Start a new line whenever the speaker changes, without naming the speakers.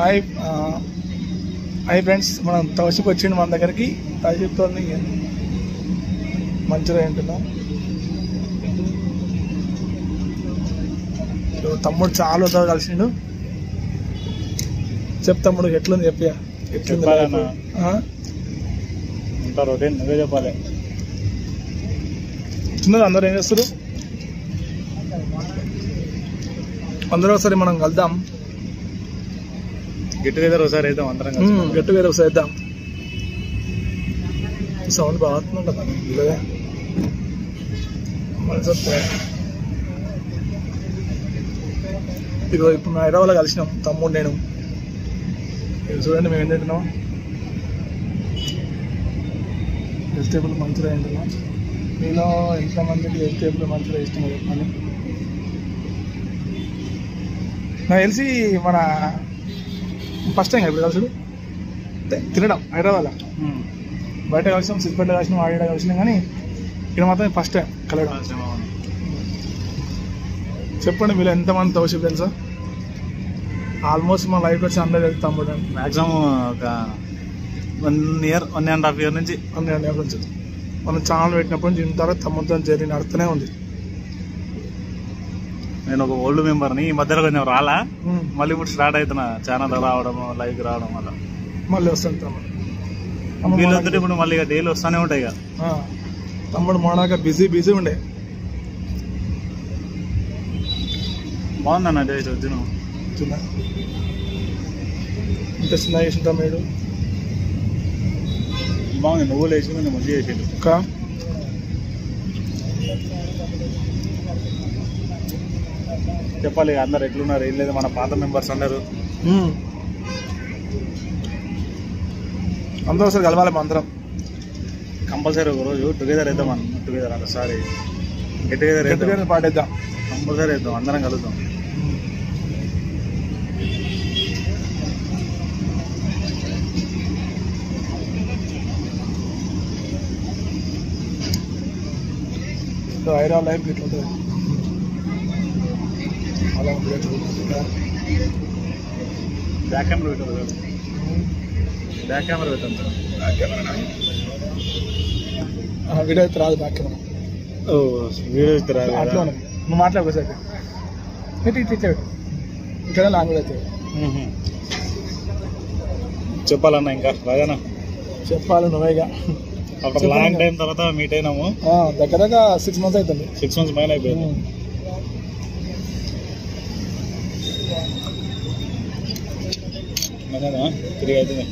Hi friends, మనం తౌషిక్ వచ్చిండు మన దగ్గరికి. తౌషిక్తో మంచిగా వింటున్నాం. తమ్ముడు చాలా రోజులు కలిసిండు. తమ్ముడు ఎట్లుంది చెప్పి
నువ్వే చెప్పాలి.
చిన్నది అందరూ ఏం చేస్తారు? అందరూ ఒకసారి మనం కలుద్దాం.
గెట్ టుగెదర్ ఒకసారి వేద్దాం, అందరం
గెట్ టుగెదర్ ఒకసారి వేద్దాం. సౌండ్ బాగుంటుంది కదా ఇదిగో. ఇప్పుడు మేము హైదరాబాద్లో కలిసినాం, తమ్ముడు నేను. చూడండి మేము ఏం తింటున్నాం. వెజిటేబుల్ మంచిగా తింటున్నాం. మీలో ఎంతమందికి వెజిటేబుల్ మంచిగా ఇష్టం చెప్పండి. నాకు తెలిసి మన ఫస్ట్ టైం ఇప్పుడు కలిసి తినడం హైదరాబాద్లో. బయట కలిసినాం, సిద్దిపేటలో కలిసినాం, ఆడ కలిసినాం, కానీ ఇక్కడ మాత్రం ఫస్ట్ టైం కలవడం. చెప్పండి మీలో ఎంతమంది తౌషిక్ తెలుసా? ఆల్మోస్ట్ మా లైఫ్ వచ్చి అందరూ తమ్ముడు
మ్యాక్సిమం ఒక 1 year 1.5 year నుంచి
మనం ఛానల్ పెట్టినప్పటి నుంచి ఇంత తర్వాత తమ్ముడితో జర్నీ నడుతూనే ఉంది.
నేను ఒక ఓల్డ్ మెంబర్ని, ఈ మధ్యలో కొంచెం రాలా, మళ్ళీ ఇప్పుడు స్టార్ట్ అవుతున్నా ఛానల్ రావడం, లైవ్ రావడం వల్ల
మళ్ళీ వస్తాను తమ్ముడు.
వీళ్ళందరూ ఇప్పుడు మళ్ళీ ఇక డైలీ వస్తూనే ఉంటాయి కదా.
తమ్ముడు మొన్నగా బిజీ ఉండే.
బాగుందన్న టేస్ట్ వచ్చిన
చిన్న ఇంత చిన్న చేసిన తమ్ముడు
బాగుంది. నువ్వులు వేసి కొంచెం మంచిగా చేసేది. చెప్పాలి అందరు ఎట్లున్నారు, ఏం లేదు, మన పాత మెంబర్స్ అందరు
అందరూ ఒకసారి కలవాలి. మా అందరం
కంపల్సరీ ఒక రోజు టుగెదర్ వేద్దాం. మనం టుగెదర్ ఒకసారి గెట్ టుగెదర్
పాటేద్దాం,
కంపల్సరీ వేద్దాం, అందరం కలుద్దాం.
హైదరాబాద్ లైఫ్ ఇట్లుంటుంది. అలా
బ్యాక్ కెమెరా పెట్టారు, బ్యాక్ కెమెరా పెట్టాను సార్.
వీడియో అయితే రాదు, బ్యాక్ కెమెరా.
వీడియో అయితే రాదు.
అట్లా నువ్వు మాట్లాడుకోసారి ఇట్లా ఇక్కడ లాంగ్వేజ్ అయితే
చెప్పాలన్నా ఇంకా రాజానా
చెప్పాలి నువ్వేగా.
అప్పుడు లాంగ్ టైం తర్వాత మీట్ అయినాము,
దగ్గర 6 months అవుతుంది.
6 months పైన అయిపోయింది. తిరిగి అవుతుంది.